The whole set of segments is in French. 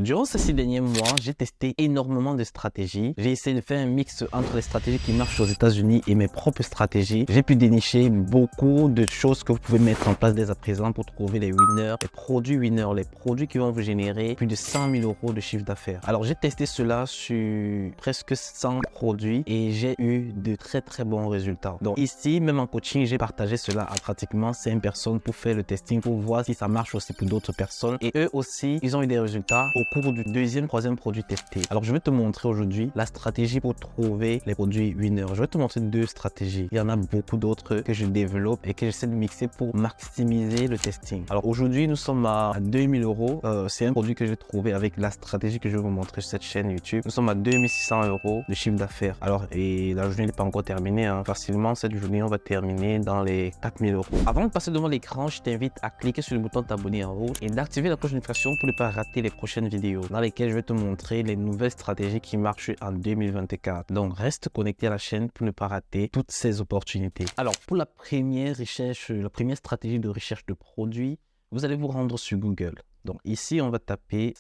Durant ces 6 derniers mois, j'ai testé énormément de stratégies. J'ai essayé de faire un mix entre les stratégies qui marchent aux États-Unis et mes propres stratégies. J'ai pu dénicher beaucoup de choses que vous pouvez mettre en place dès à présent pour trouver les winners, les produits qui vont vous générer plus de 100 000 € de chiffre d'affaires. Alors, j'ai testé cela sur presque 100 produits et j'ai eu de très bons résultats. Donc ici, même en coaching, j'ai partagé cela à pratiquement 5 personnes pour faire le testing, pour voir si ça marche aussi pour d'autres personnes. Et eux aussi, ils ont eu des résultats au cours du deuxième, troisième produit testé. Alors, je vais te montrer aujourd'hui la stratégie pour trouver les produits winners. Je vais te montrer deux stratégies. Il y en a beaucoup d'autres que je développe et que j'essaie de mixer pour maximiser le testing. Alors, aujourd'hui, nous sommes à 2000 €. C'est un produit que j'ai trouvé avec la stratégie que je vais vous montrer sur cette chaîne YouTube. Nous sommes à 2600 € de chiffre d'affaires. Alors, et la journée n'est pas encore terminée. Facilement, cette journée, on va terminer dans les 4000 €. Avant de passer devant l'écran, je t'invite à cliquer sur le bouton t'abonner en haut et d'activer la cloche de notification pour ne pas rater les prochaines vidéos dans lesquelles je vais te montrer les nouvelles stratégies qui marchent en 2024. Donc, reste connecté à la chaîne pour ne pas rater toutes ces opportunités. Alors, pour la première recherche, la première stratégie de recherche de produits, vous allez vous rendre sur Google. Donc, ici, on va taper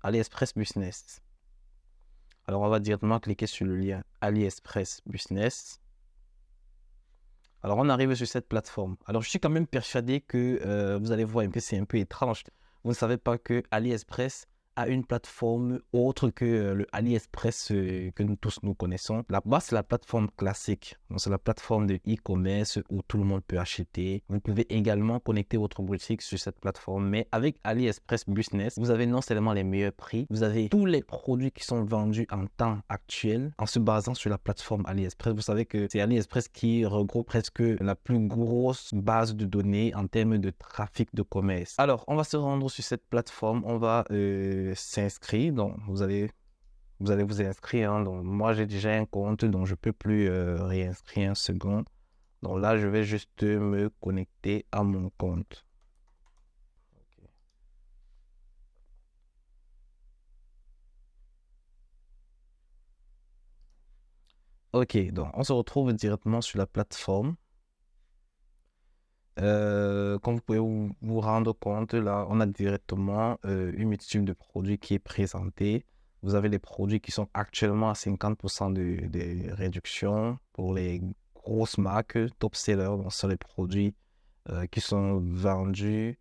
AliExpress Business. Alors, on va directement cliquer sur le lien AliExpress Business. Alors, on arrive sur cette plateforme. Alors, je suis quand même persuadé que vous allez voir un peu, c'est un peu étrange. Vous ne savez pas que AliExpress a une plateforme autre que le AliExpress que nous tous nous connaissons. Là-bas, c'est la plateforme classique. C'est la plateforme de e-commerce où tout le monde peut acheter. Vous pouvez également connecter votre boutique sur cette plateforme. Mais avec AliExpress Business, vous avez non seulement les meilleurs prix, vous avez tous les produits qui sont vendus en temps actuel en se basant sur la plateforme AliExpress. Vous savez que c'est AliExpress qui regroupe presque la plus grosse base de données en termes de trafic de commerce. Alors, on va se rendre sur cette plateforme. On va s'inscrire. Donc, vous allez vous inscrire. Donc, moi, j'ai déjà un compte, donc je ne peux plus réinscrire un second. Donc là, je vais juste me connecter à mon compte. Ok, donc on se retrouve directement sur la plateforme. Comme vous pouvez vous rendre compte, là, on a directement une multitude de produits qui est présentée. Vous avez les produits qui sont actuellement à 50% de réduction pour les grosses marques, top sellers. Donc, ce sont les produits qui sont vendus,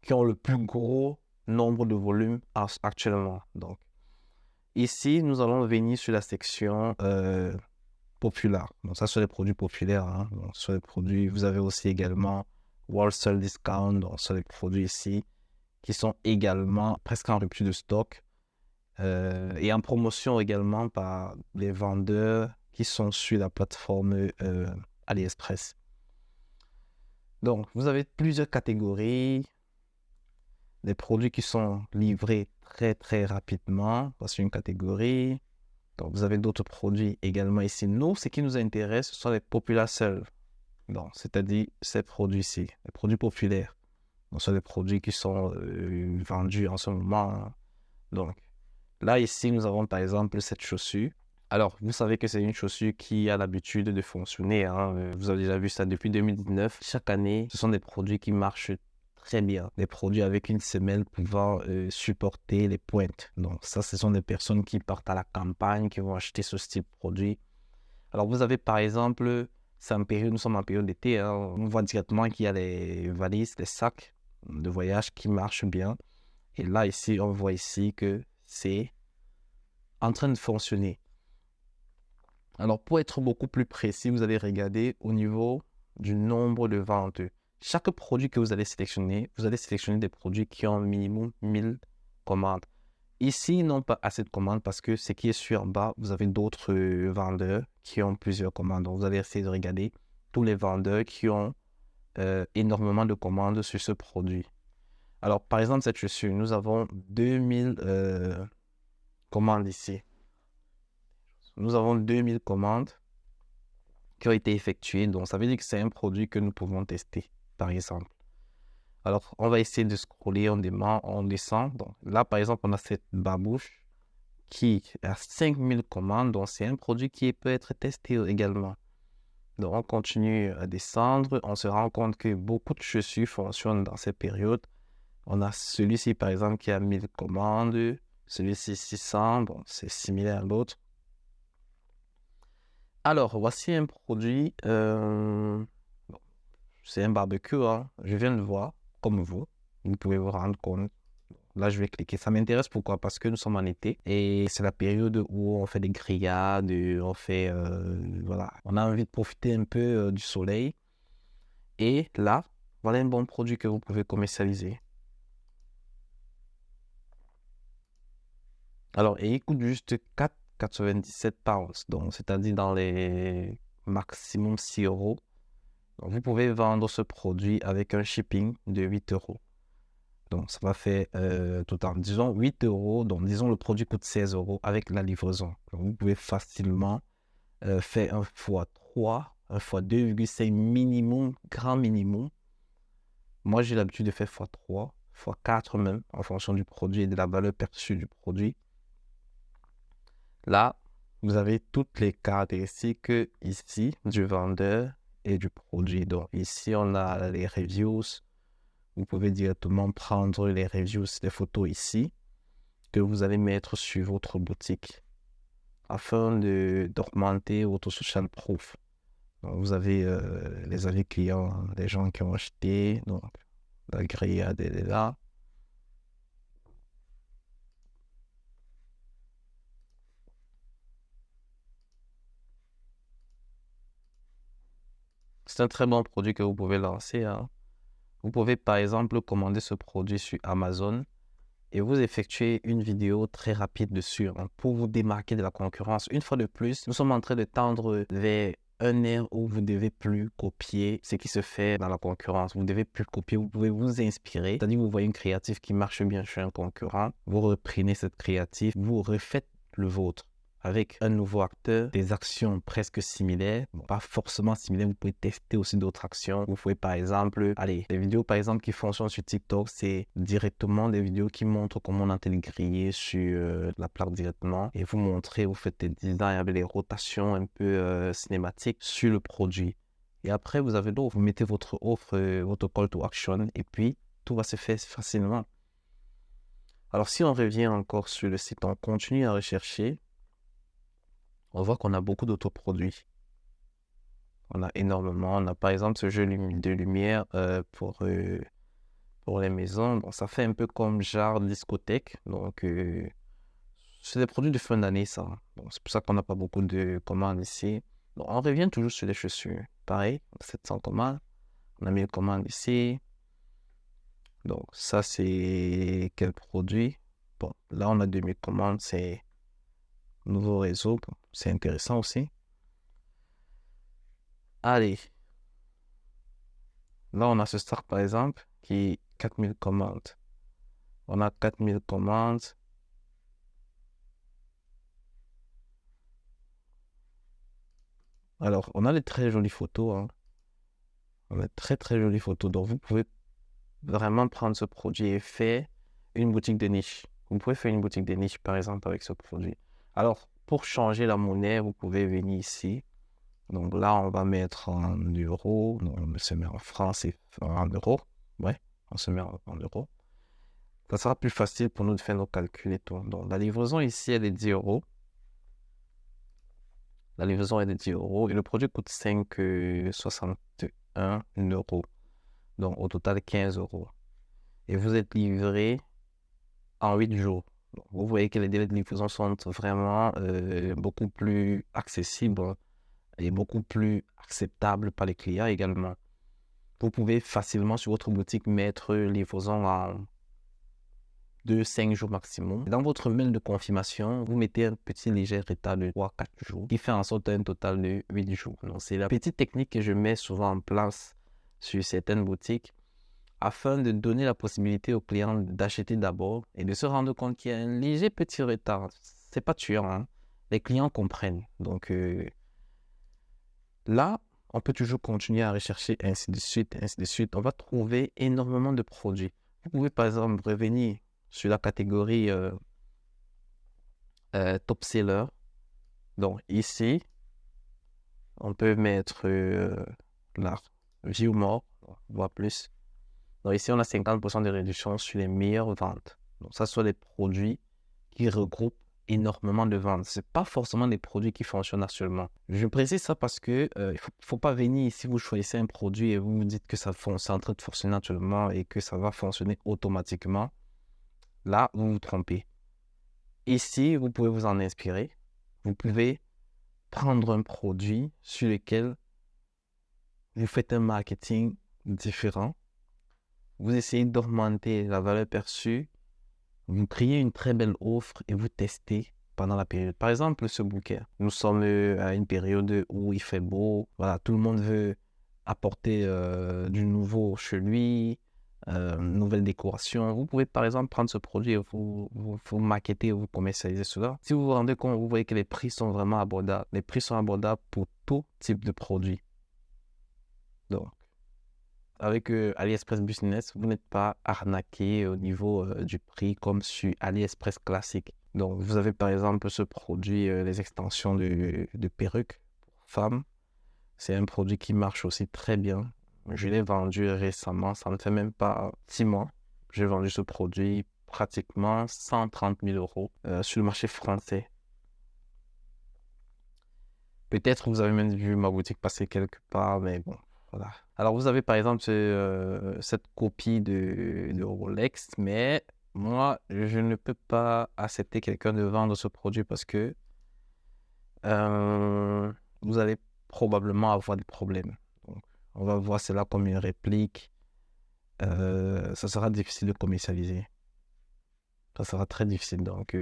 qui ont le plus gros nombre de volumes actuellement. Donc, ici, nous allons venir sur la section populaire. Donc, ça, ce sont les produits populaires. Donc, ce sont les produits, vous avez aussi également Wholesale Discount, donc ce sont les produits ici qui sont également presque en rupture de stock et en promotion également par les vendeurs qui sont sur la plateforme AliExpress. Donc, vous avez plusieurs catégories, des produits qui sont livrés très rapidement, c'est une catégorie. Donc, vous avez d'autres produits également ici. Nous, ce qui nous intéresse, ce sont les Popular Sell. Donc, c'est-à-dire ces produits-ci, les produits populaires. Donc, ce sont les produits qui sont vendus en ce moment. Donc, là, ici, nous avons par exemple cette chaussure. Alors, vous savez que c'est une chaussure qui a l'habitude de fonctionner. Vous avez déjà vu ça depuis 2019. Chaque année, ce sont des produits qui marchent très bien. Des produits avec une semelle pouvant supporter les pointes. Donc, ça, ce sont des personnes qui partent à la campagne, qui vont acheter ce style de produit. Alors, vous avez par exemple, nous sommes en période d'été. On voit directement qu'il y a les valises, les sacs de voyage qui marchent bien. Et là, ici, on voit ici que c'est en train de fonctionner. Alors, pour être beaucoup plus précis, vous allez regarder au niveau du nombre de ventes. Chaque produit que vous allez sélectionner des produits qui ont minimum 1000 commandes. Ici, ils n'ont pas assez de commandes parce que ce qui est sur en bas, vous avez d'autres vendeurs qui ont plusieurs commandes. Donc, vous allez essayer de regarder tous les vendeurs qui ont énormément de commandes sur ce produit. Alors, par exemple, cette chaussure, nous avons 2000 commandes ici. Nous avons 2000 commandes qui ont été effectuées. Donc, ça veut dire que c'est un produit que nous pouvons tester, par exemple. Alors, on va essayer de scroller, on descend. Donc, là, par exemple, on a cette babouche qui a 5000 commandes. Donc, c'est un produit qui peut être testé également. Donc, on continue à descendre. On se rend compte que beaucoup de chaussures fonctionnent dans ces périodes. On a celui-ci, par exemple, qui a 1000 commandes. Celui-ci, 600. Bon, c'est similaire à l'autre. Alors, voici un produit. Bon, c'est un barbecue, hein. Je viens de voir, comme vous. Vous pouvez vous rendre compte. Là, je vais cliquer. Ça m'intéresse pourquoi? Parce que nous sommes en été et c'est la période où on fait des grillades, on fait, voilà, on a envie de profiter un peu du soleil. Et là, voilà un bon produit que vous pouvez commercialiser. Alors, et il coûte juste 4,97 pounds, donc c'est-à-dire dans les maximum 6 euros. Donc, vous pouvez vendre ce produit avec un shipping de 8 euros. Donc, ça va faire total, disons 8 euros. Donc, disons le produit coûte 16 euros avec la livraison. Donc, vous pouvez facilement faire un fois 3, un fois 2,5 minimum, grand minimum. Moi, j'ai l'habitude de faire fois 3, fois 4 même, en fonction du produit et de la valeur perçue du produit. Là, vous avez toutes les caractéristiques ici du vendeur et du produit. Donc, ici, on a les reviews. Vous pouvez directement prendre les reviews, les photos ici, que vous allez mettre sur votre boutique afin d'augmenter votre social proof. Donc, vous avez les avis clients, les gens qui ont acheté. Donc, la grille est là. C'est un très bon produit que vous pouvez lancer, hein. Vous pouvez par exemple commander ce produit sur Amazon et vous effectuez une vidéo très rapide dessus, hein, pour vous démarquer de la concurrence. Une fois de plus, nous sommes en train de tendre vers un ère où vous ne devez plus copier ce qui se fait dans la concurrence. Vous ne devez plus copier, vous pouvez vous inspirer. C'est-à-dire que vous voyez une créative qui marche bien chez un concurrent, vous reprenez cette créative, vous refaites le vôtre avec un nouveau acteur, des actions presque similaires, bon, pas forcément similaires, vous pouvez tester aussi d'autres actions. Vous pouvez par exemple, allez, les vidéos par exemple qui fonctionnent sur TikTok, c'est directement des vidéos qui montrent comment on entend griller sur la plaque directement et vous montrez, vous faites des designs avec les rotations un peu cinématiques sur le produit. Et après, vous avez l'offre, vous mettez votre offre, votre call to action et puis tout va se faire facilement. Alors, si on revient encore sur le site, on continue à rechercher. On voit qu'on a beaucoup d'autoproduits. On a énormément. On a par exemple ce jeu de lumière pour les maisons. Donc, ça fait un peu comme genre discothèque. Donc, c'est des produits de fin d'année, ça. Donc, c'est pour ça qu'on n'a pas beaucoup de commandes ici. Donc, on revient toujours sur les chaussures. Pareil, 700 commandes. On a 1000 commandes ici. Donc, ça, c'est quel produit? Bon, là, on a 2000 commandes. C'est nouveau réseau. Bon, c'est intéressant aussi. Allez. Là, on a ce stock, par exemple, qui est 4000 commandes. On a 4000 commandes. Alors, on a des très jolies photos, hein. On a de très, très jolies photos. Donc, vous pouvez vraiment prendre ce produit et faire une boutique de niche. Vous pouvez faire une boutique de niche, par exemple, avec ce produit. Alors, pour changer la monnaie, vous pouvez venir ici. Donc là, on va mettre en euros. Non, on se met en francs et en euros. Ouais, on se met en euros. Ça sera plus facile pour nous de faire nos calculs et tout. Donc, la livraison ici, elle est 10 euros. La livraison est de 10 euros et le produit coûte 5,61 euros. Donc, au total, 15 euros. Et vous êtes livré en 8 jours. Donc, vous voyez que les délais de livraison sont vraiment beaucoup plus accessibles et beaucoup plus acceptables par les clients également. Vous pouvez facilement sur votre boutique mettre livraison en 5 jours maximum. Dans votre mail de confirmation, vous mettez un petit léger retard de 3-4 jours qui fait en sorte un total de 8 jours. Donc, c'est la petite technique que je mets souvent en place sur certaines boutiques afin de donner la possibilité aux clients d'acheter d'abord et de se rendre compte qu'il y a un léger petit retard. C'est pas tuant, hein. Les clients comprennent. Donc, là, on peut toujours continuer à rechercher ainsi de suite, ainsi de suite. On va trouver énormément de produits. Vous pouvez par exemple revenir sur la catégorie top seller. Donc ici, on peut mettre la view more, voire plus. Donc ici, on a 50% de réduction sur les meilleures ventes. Donc ça, ce sont des produits qui regroupent énormément de ventes. Ce n'est pas forcément des produits qui fonctionnent actuellement. Je précise ça parce que il ne faut pas venir ici, vous choisissez un produit et vous vous dites que c'est en train de fonctionner actuellement et que ça va fonctionner automatiquement. Là, vous vous trompez. Ici, vous pouvez vous en inspirer. Vous pouvez prendre un produit sur lequel vous faites un marketing différent. Vous essayez d'augmenter la valeur perçue. Vous créez une très belle offre et vous testez pendant la période. Par exemple, ce bouquet. Nous sommes à une période où il fait beau. Voilà, tout le monde veut apporter du nouveau chez lui, une nouvelle décoration. Vous pouvez par exemple prendre ce produit et vous maqueter, vous commercialiser cela. Si vous vous rendez compte, vous voyez que les prix sont vraiment abordables. Les prix sont abordables pour tout type de produit. Donc, avec AliExpress Business, vous n'êtes pas arnaqué au niveau du prix comme sur AliExpress classique. Donc, vous avez par exemple ce produit, les extensions de perruques pour femmes. C'est un produit qui marche aussi très bien. Je l'ai vendu récemment, ça ne fait même pas 6 mois. J'ai vendu ce produit pratiquement 130 000 euros sur le marché français. Peut-être vous avez même vu ma boutique passer quelque part, mais bon, voilà. Alors, vous avez par exemple cette copie de Rolex, mais moi, je ne peux pas accepter quelqu'un de vendre ce produit parce que vous allez probablement avoir des problèmes. Donc, on va voir cela comme une réplique. Ça sera difficile de commercialiser. Ça sera très difficile. Donc,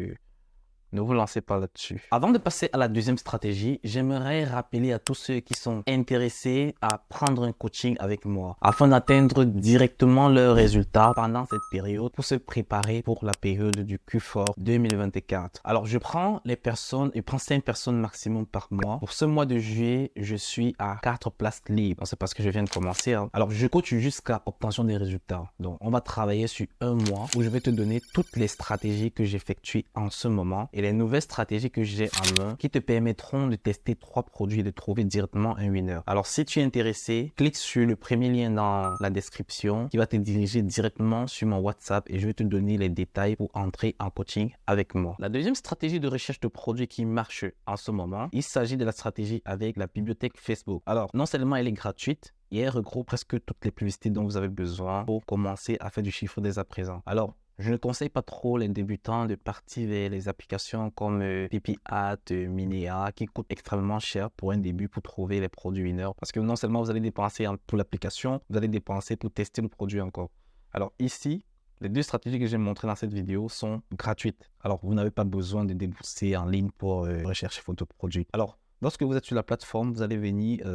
ne vous lancez pas là-dessus. Avant de passer à la deuxième stratégie, j'aimerais rappeler à tous ceux qui sont intéressés à prendre un coaching avec moi afin d'atteindre directement leurs résultats pendant cette période pour se préparer pour la période du Q4 2024. Alors, je prends 5 personnes maximum par mois. Pour ce mois de juillet, je suis à 4 places libres. C'est parce que je viens de commencer. Alors, je coach jusqu'à obtention des résultats. Donc, on va travailler sur un mois où je vais te donner toutes les stratégies que j'effectue en ce moment et les nouvelles stratégies que j'ai en main qui te permettront de tester 3 produits et de trouver directement un winner. Alors, si tu es intéressé, clique sur le premier lien dans la description qui va te diriger directement sur mon WhatsApp et je vais te donner les détails pour entrer en coaching avec moi. La deuxième stratégie de recherche de produits qui marche en ce moment, il s'agit de la stratégie avec la bibliothèque Facebook. Alors, non seulement elle est gratuite, et elle regroupe presque toutes les publicités dont vous avez besoin pour commencer à faire du chiffre dès à présent. Alors, je ne conseille pas trop les débutants de partir vers les applications comme PipiAd, Minea, qui coûtent extrêmement cher pour un début pour trouver les produits winners. Parce que non seulement vous allez dépenser pour l'application, vous allez dépenser pour tester le produit encore. Alors ici, les 2 stratégies que j'ai montrées dans cette vidéo sont gratuites. Alors, vous n'avez pas besoin de débourser en ligne pour rechercher votre produit. Alors, lorsque vous êtes sur la plateforme, vous allez venir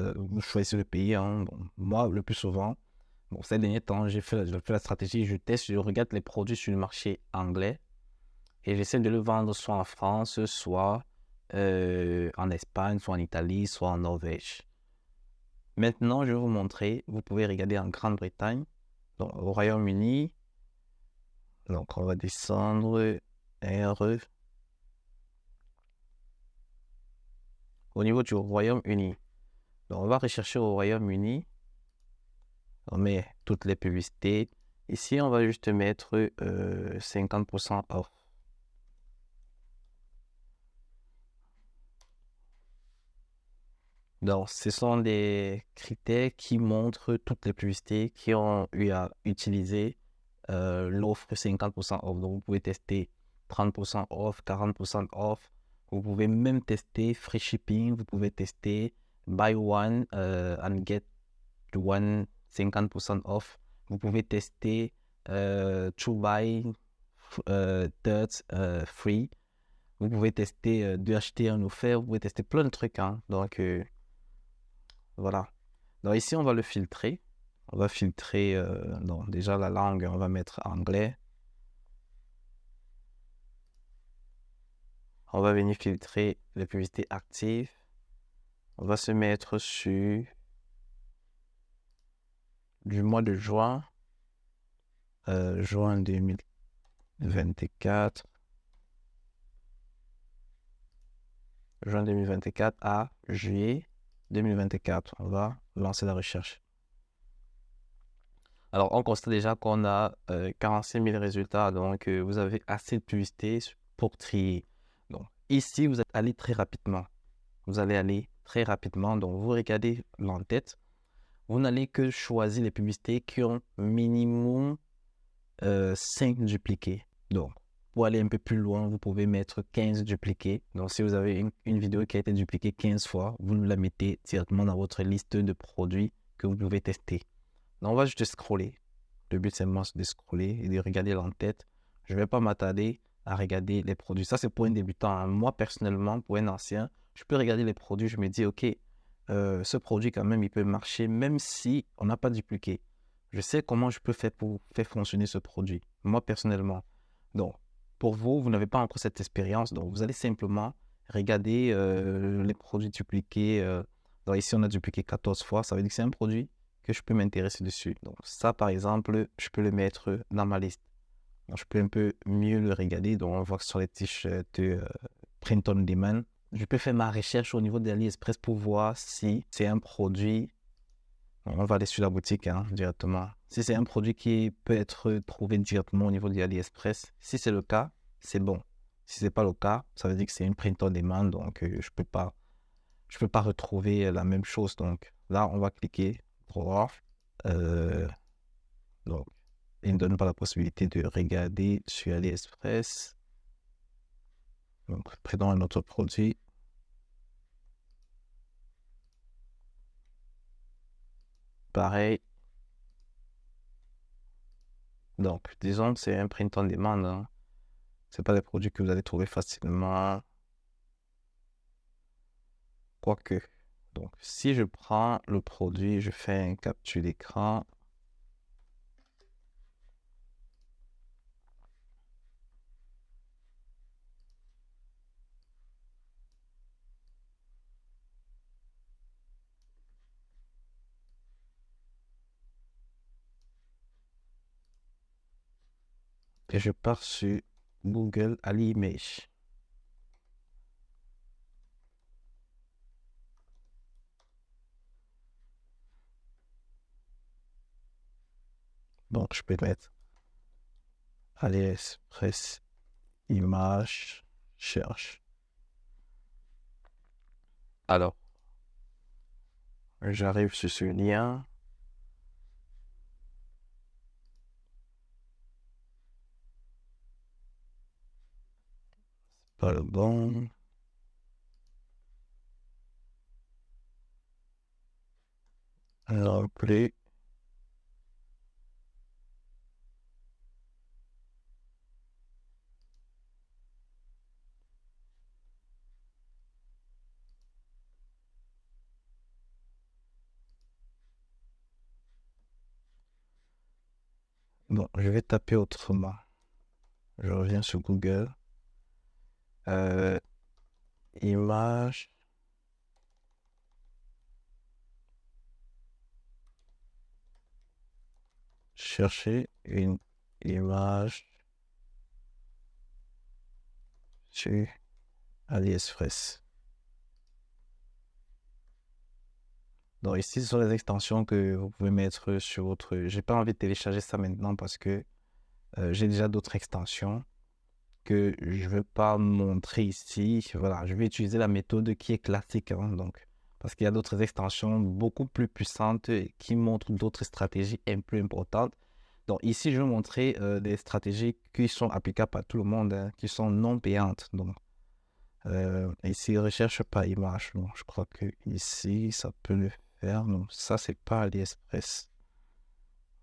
choisir le pays. Bon, moi, le plus souvent, bon, ces derniers temps, j'ai fait la stratégie, je teste, je regarde les produits sur le marché anglais et j'essaie de le vendre soit en France, soit en Espagne, soit en Italie, soit en Norvège. Maintenant, je vais vous montrer, vous pouvez regarder en Grande-Bretagne, donc au Royaume-Uni. Donc, on va descendre R. Au niveau du Royaume-Uni. Donc, on va rechercher au Royaume-Uni. On met toutes les publicités. Ici, on va juste mettre 50% off. Donc, ce sont des critères qui montrent toutes les publicités qui ont eu à utiliser l'offre 50% off. Donc, vous pouvez tester 30% off, 40% off. Vous pouvez même tester free shipping. Vous pouvez tester buy one and get one 50% off. Vous pouvez tester to buy third free. Vous pouvez tester de acheter un offert. Vous pouvez tester plein de trucs. Donc, voilà. Donc ici, on va le filtrer. On va filtrer, donc déjà la langue, on va mettre anglais. On va venir filtrer les publicités actives. On va se mettre sur du mois de juin, juin 2024. Juin 2024 à juillet 2024. On va lancer la recherche. Alors, on constate déjà qu'on a 45 000 résultats, donc vous avez assez de publicité pour trier. Donc, ici, vous allez aller très rapidement. Vous allez aller très rapidement. Donc, vous regardez l'en-tête. Vous n'allez que choisir les publicités qui ont minimum 5 dupliqués. Donc, pour aller un peu plus loin, vous pouvez mettre 15 dupliqués. Donc, si vous avez une vidéo qui a été dupliquée 15 fois, vous la mettez directement dans votre liste de produits que vous pouvez tester. Donc, on va juste scroller. Le but, c'est de scroller et de regarder l'en-tête. Je ne vais pas m'attarder à regarder les produits. Ça, c'est pour un débutant, hein. Moi, personnellement, pour un ancien, je peux regarder les produits. Je me dis, OK, ce produit, quand même, il peut marcher, même si on n'a pas dupliqué. Je sais comment je peux faire pour faire fonctionner ce produit, moi, personnellement. Donc, pour vous, vous n'avez pas encore cette expérience. Donc, vous allez simplement regarder les produits dupliqués. Donc, ici, on a dupliqué 14 fois. Ça veut dire que c'est un produit que je peux m'intéresser dessus. Donc ça, par exemple, je peux le mettre dans ma liste. Donc, je peux un peu mieux le regarder. Donc on voit que sur les t-shirts print on demand, je peux faire ma recherche au niveau de AliExpress pour voir si c'est un produit. On va aller sur la boutique, hein, directement. Si c'est un produit qui peut être trouvé directement au niveau de AliExpress, si c'est le cas, c'est bon. Si c'est pas le cas, ça veut dire que c'est une print on demand. Donc je peux pas retrouver la même chose. Donc là, on va cliquer draw. Euh, donc, il ne donne pas la possibilité de regarder sur AliExpress. Donc, prenons un autre produit. Pareil. Donc, disons que c'est un print on demand, hein. Ce pas des produits que vous allez trouver facilement. Quoique. Donc, si je prends le produit, je fais un capture d'écran. Et je pars sur Google Ali Image. Donc, je peux mettre AliExpress image cherche. Alors, j'arrive sur ce lien. Pas le bon. Non plus. Bon, je vais taper autrement. Je reviens sur Google. Image. Chercher une image sur AliExpress. Donc ici, ce sont les extensions que vous pouvez mettre sur votre... J'ai pas envie de télécharger ça maintenant parce que j'ai déjà d'autres extensions que je ne veux pas montrer ici. Voilà, je vais utiliser la méthode qui est classique, hein, donc, parce qu'il y a d'autres extensions beaucoup plus puissantes qui montrent d'autres stratégies un peu importantes. Donc ici, je vais montrer des stratégies qui sont applicables à tout le monde, hein, qui sont non payantes. Donc ici, recherche par image. Donc, je crois que ici, ça peut le faire. Donc ça, c'est pas AliExpress.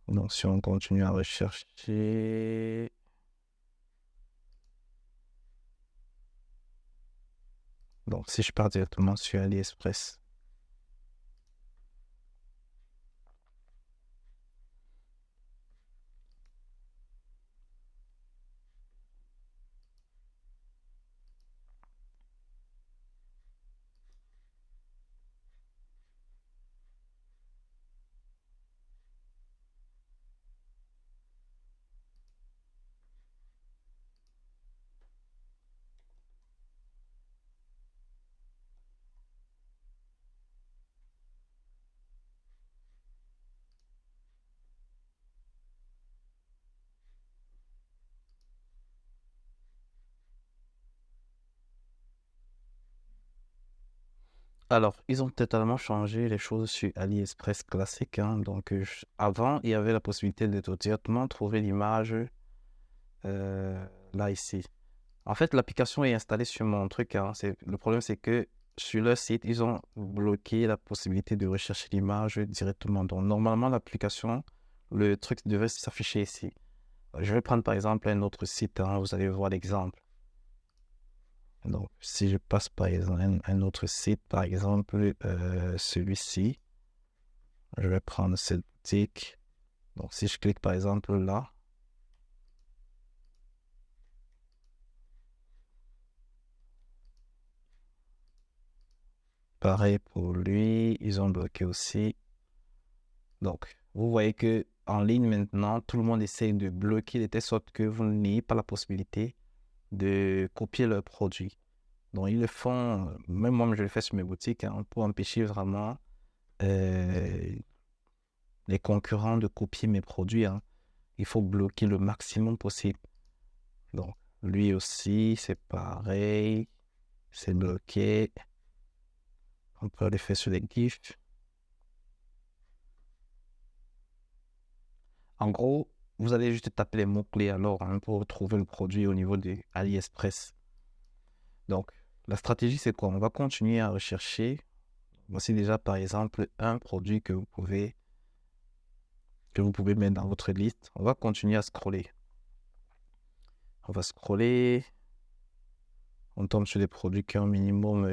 Donc si on continue à rechercher... Donc si je pars directement sur AliExpress, Alors, ils ont totalement changé les choses sur AliExpress classique, hein. Donc, avant, il y avait la possibilité de directement trouver l'image euh, là, ici. En fait, l'application est installée sur mon truc, hein. Le problème, c'est que sur leur site, ils ont bloqué la possibilité de rechercher l'image directement. Donc, normalement, l'application, le truc devait s'afficher ici. Je vais prendre par exemple un autre site, hein, vous allez voir l'exemple. Donc, si je passe par exemple un autre site, par exemple celui-ci, je vais prendre cette boutique. Donc, si je clique par exemple là, pareil pour lui, ils ont bloqué aussi. Donc, vous voyez que en ligne maintenant, tout le monde essaye de bloquer de telle sorte que vous n'ayez pas la possibilité de copier leurs produits. Donc, ils le font, même moi, je le fais sur mes boutiques, hein, pour empêcher vraiment euh, les concurrents de copier mes produits, hein. Il faut bloquer le maximum possible. Donc, lui aussi, c'est pareil. C'est bloqué. On peut les faire sur les GIFs. En gros, vous allez juste taper les mots-clés alors, hein, pour trouver le produit au niveau de AliExpress. Donc, la stratégie, c'est quoi? On va continuer à rechercher. Voici déjà, par exemple, un produit que vous pouvez mettre dans votre liste. On va continuer à scroller. On va scroller. On tombe sur des produits qui ont minimum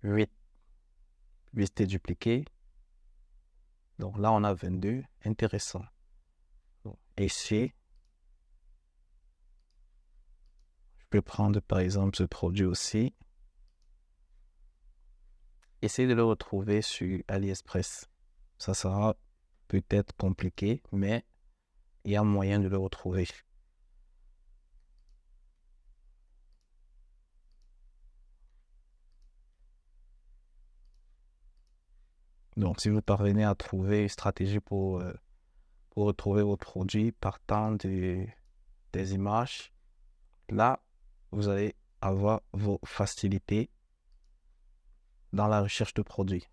8 publicités dupliquées. Donc là, on a 22. Intéressant. Donc, ici, je peux prendre par exemple ce produit aussi. Essayez de le retrouver sur AliExpress. Ça sera peut-être compliqué, mais il y a moyen de le retrouver. Donc, si vous parvenez à trouver une stratégie pour retrouver vos produits partant des images, là, vous allez avoir vos facilités dans la recherche de produits.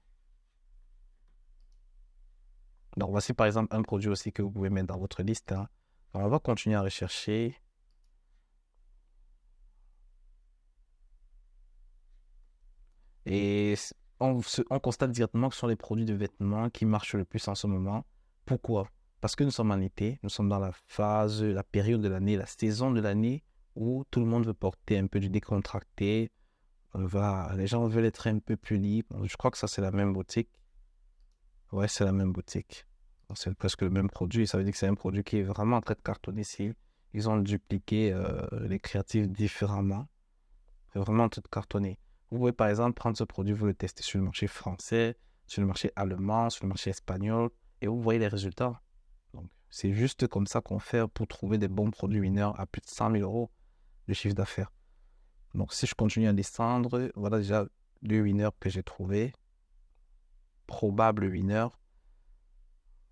Donc, voici par exemple un produit aussi que vous pouvez mettre dans votre liste, hein. On va continuer à rechercher. Et on constate directement que ce sont les produits de vêtements qui marchent le plus en ce moment. Pourquoi? Parce que nous sommes en été, nous sommes dans la période de l'année, la saison de l'année où tout le monde veut porter un peu du décontracté. Les gens veulent être un peu plus libres. Je crois que ça, c'est la même boutique. Ouais, c'est la même boutique. C'est presque le même produit. Ça veut dire que c'est un produit qui est vraiment en train de cartonner ici. Ils ont dupliqué les créatifs différemment. C'est vraiment en train de cartonner. Vous pouvez par exemple prendre ce produit, vous le testez sur le marché français, sur le marché allemand, sur le marché espagnol, et vous voyez les résultats. Donc, c'est juste comme ça qu'on fait pour trouver des bons produits mineurs à plus de 100 000 euros de chiffre d'affaires. Donc, si je continue à descendre, voilà déjà le winner que j'ai trouvé, probable winner.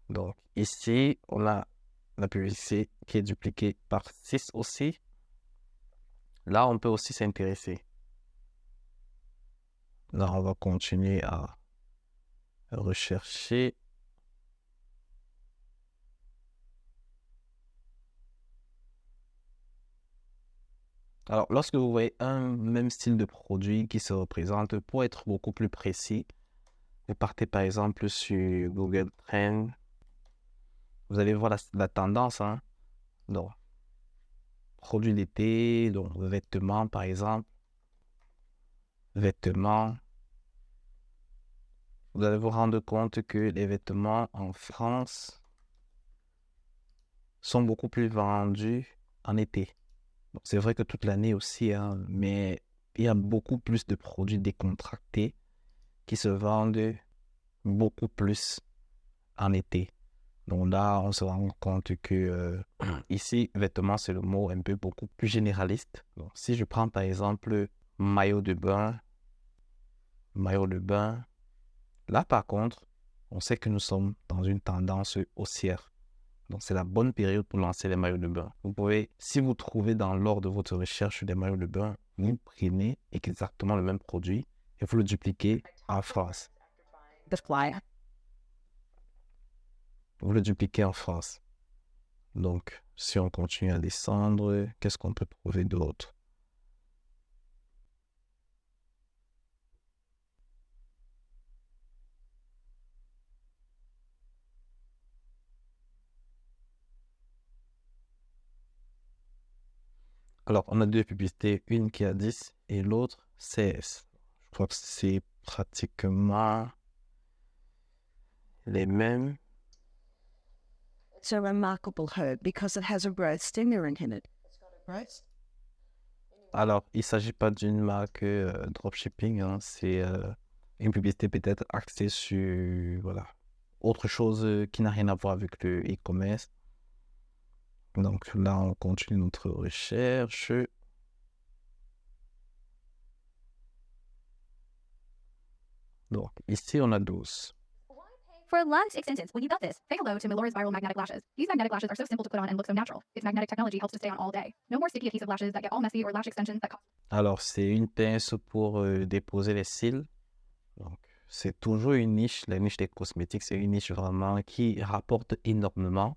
Donc, ici, on a la publicité qui est dupliquée par 6 aussi. Là, on peut aussi s'intéresser. Là, on va continuer à rechercher. Alors, lorsque vous voyez un même style de produit qui se représente, pour être beaucoup plus précis, vous partez par exemple sur Google Trends. Vous allez voir la tendance, hein. Donc, produits d'été, donc vêtements par exemple. Vêtements. Vous allez vous rendre compte que les vêtements en France sont beaucoup plus vendus en été. Donc, c'est vrai que toute l'année aussi, hein, mais il y a beaucoup plus de produits décontractés qui se vendent beaucoup plus en été. Donc là, on se rend compte que ici, vêtements, c'est le mot un peu beaucoup plus généraliste. Donc, si je prends par exemple maillot de bain, là par contre, on sait que nous sommes dans une tendance haussière. Donc, c'est la bonne période pour lancer les maillots de bain. Vous pouvez, si vous trouvez dans l'ordre de votre recherche des maillots de bain, vous prenez exactement le même produit et vous le dupliquez en France. The fly. Vous le dupliquez en France. Donc, si on continue à descendre, qu'est-ce qu'on peut trouver d'autre? Alors, on a deux publicités, une qui a 10 et l'autre 16. Je crois que c'est pratiquement les mêmes. It's a remarkable herb because it has a growth stimulant in it. Alors, il ne s'agit pas d'une marque dropshipping, hein, c'est une publicité peut-être axée sur voilà, autre chose qui n'a rien à voir avec le e-commerce. Donc là, on continue notre recherche. Donc ici, on a 12. For lens extensions, when you got this, say hello to Melora's Viral Magnetic Lashes. These magnetic lashes are so simple to put on and look so natural. Its magnetic technology helps to stay on all day. No more sticky adhesive lashes that get all messy or lash extensions that cost. Alors, c'est une pince pour déposer les cils. Donc, c'est toujours une niche. La niche des cosmétiques, c'est une niche vraiment qui rapporte énormément.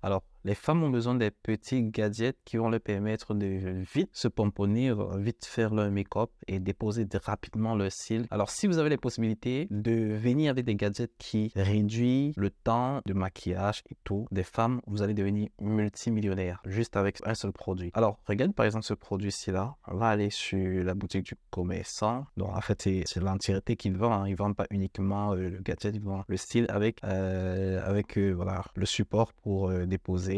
Alors, les femmes ont besoin des petits gadgets qui vont leur permettre de vite se pomponner, vite faire leur make-up et déposer rapidement leur cils. Alors, si vous avez les possibilités de venir avec des gadgets qui réduisent le temps de maquillage et tout, des femmes, vous allez devenir multimillionnaire juste avec un seul produit. Alors, regarde par exemple ce produit-ci là. On va aller sur la boutique du commerçant. Donc, en fait, c'est l'entièreté qu'il vend. Hein. Ils ne vendent pas uniquement le gadget, ils vendent le style avec voilà, le support pour déposer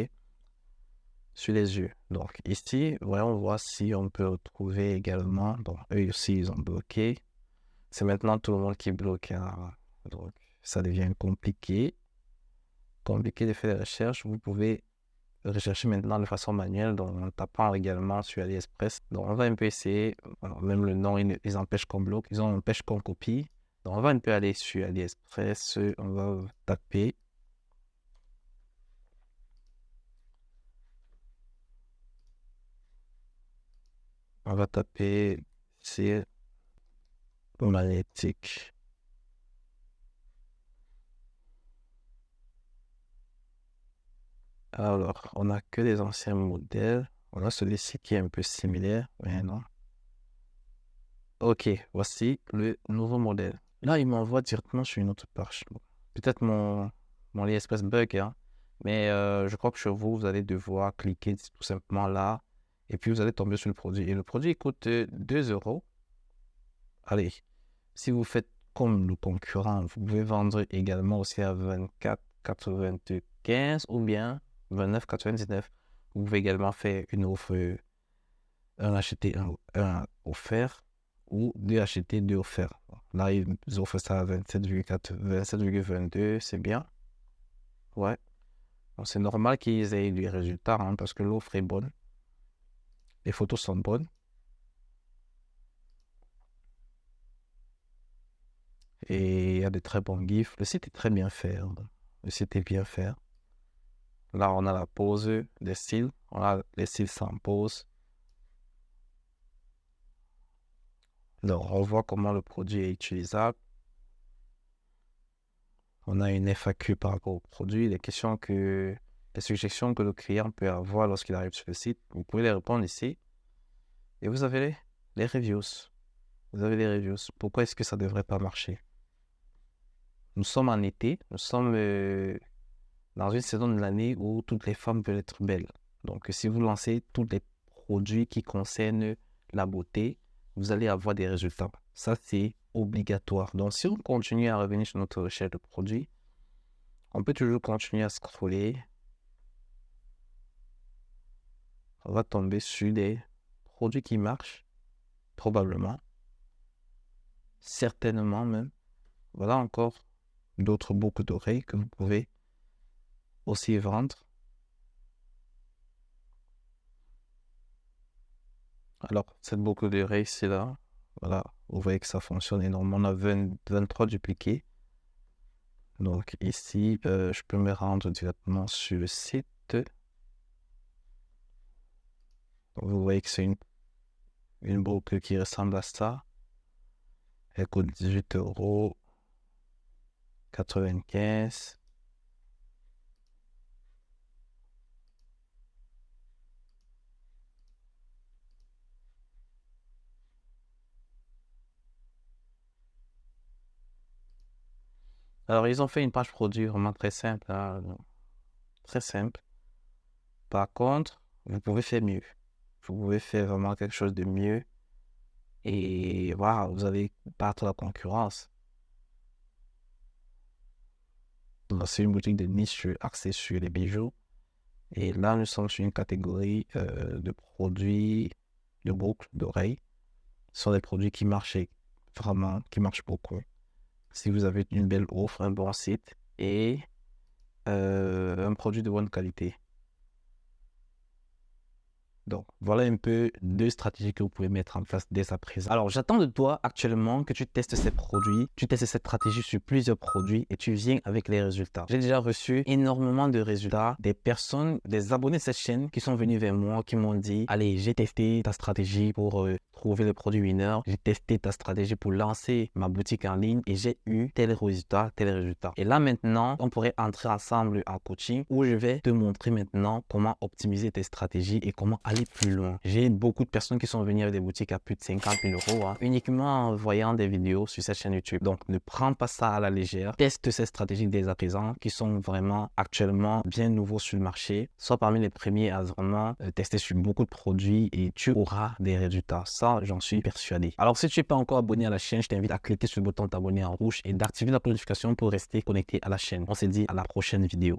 sur les yeux. Donc ici, on voit si on peut retrouver également. Donc eux aussi, ils ont bloqué. C'est maintenant tout le monde qui bloque. Hein. Donc ça devient compliqué. Compliqué de faire des recherches. Vous pouvez rechercher maintenant de façon manuelle, donc en tapant également sur AliExpress. Donc on va un peu essayer. Alors, même le nom, ils empêchent qu'on bloque. Ils empêchent qu'on copie. Donc on va un peu aller sur AliExpress. On va taper. On va taper cils magnétiques. Alors, on n'a que des anciens modèles. On a celui-ci qui est un peu similaire, mais non. Ok, voici le nouveau modèle. Là, il m'envoie directement sur une autre page. Bon, peut-être mon AliExpress bug, hein, mais je crois que chez vous, vous allez devoir cliquer tout simplement là, et puis vous allez tomber sur le produit. Et le produit il coûte 2 euros. Allez, si vous faites comme le concurrent, vous pouvez vendre également aussi à 24,95 ou bien 29,99. Vous pouvez également faire une offre, un acheté, un offert ou deux achetés, deux offerts. Là, ils offrent ça à 27,4, 27,22, c'est bien. Ouais. Donc, c'est normal qu'ils aient du résultat hein, parce que l'offre est bonne. Les photos sont bonnes. Et il y a de très bons gifs. Le site est très bien fait. Hein. Le site est bien fait. Là, on a la pose des cils. On a les cils sans pose. Donc, on voit comment le produit est utilisable. On a une FAQ par rapport au produit, les suggestions que le client peut avoir lorsqu'il arrive sur le site. Vous pouvez les répondre ici. Et vous avez les reviews. Vous avez les reviews. Pourquoi est-ce que ça ne devrait pas marcher? Nous sommes en été. Nous sommes dans une saison de l'année où toutes les femmes veulent être belles. Donc, si vous lancez tous les produits qui concernent la beauté, vous allez avoir des résultats. Ça, c'est obligatoire. Donc, si on continue à revenir sur notre recherche de produits, on peut toujours continuer à scroller. On va tomber sur des produits qui marchent, probablement. Certainement même. Voilà encore d'autres boucles d'oreilles que vous pouvez aussi vendre. Alors, cette boucle d'oreilles, c'est là. Voilà, vous voyez que ça fonctionne énormément. On a 23 dupliqués. Donc ici, je peux me rendre directement sur le site. Donc, vous voyez que c'est une boucle qui ressemble à ça. Elle coûte 18,95 €. Alors, ils ont fait une page produit vraiment très simple, hein, très simple. Par contre, vous pouvez faire mieux. Vous pouvez faire vraiment quelque chose de mieux. Et voilà, vous allez battre la concurrence. Donc, c'est une boutique de niche axée sur les bijoux. Et là, nous sommes sur une catégorie de produits de boucles d'oreilles. Ce sont des produits qui marchent vraiment, qui marchent beaucoup. Si vous avez une belle offre, un bon site et un produit de bonne qualité. Donc, voilà un peu deux stratégies que vous pouvez mettre en place dès à présent. Alors, j'attends de toi actuellement que tu testes ces produits, tu testes cette stratégie sur plusieurs produits et tu viens avec les résultats. J'ai déjà reçu énormément de résultats, des personnes, des abonnés de cette chaîne qui sont venus vers moi, qui m'ont dit « Allez, j'ai testé ta stratégie pour trouver le produit winner, j'ai testé ta stratégie pour lancer ma boutique en ligne et j'ai eu tel résultat, tel résultat. » Et là maintenant, on pourrait entrer ensemble en coaching où je vais te montrer maintenant comment optimiser tes stratégies et comment aller plus loin. J'ai beaucoup de personnes qui sont venues avec des boutiques à plus de 50 000 € uniquement en voyant des vidéos sur cette chaîne YouTube. Donc, ne prends pas ça à la légère. Teste ces stratégies dès à présent qui sont vraiment actuellement bien nouveaux sur le marché. Sois parmi les premiers à vraiment tester sur beaucoup de produits et tu auras des résultats. Ça, j'en suis persuadé. Alors, si tu n'es pas encore abonné à la chaîne, je t'invite à cliquer sur le bouton t'abonner en rouge et d'activer la notification pour rester connecté à la chaîne. On se dit à la prochaine vidéo.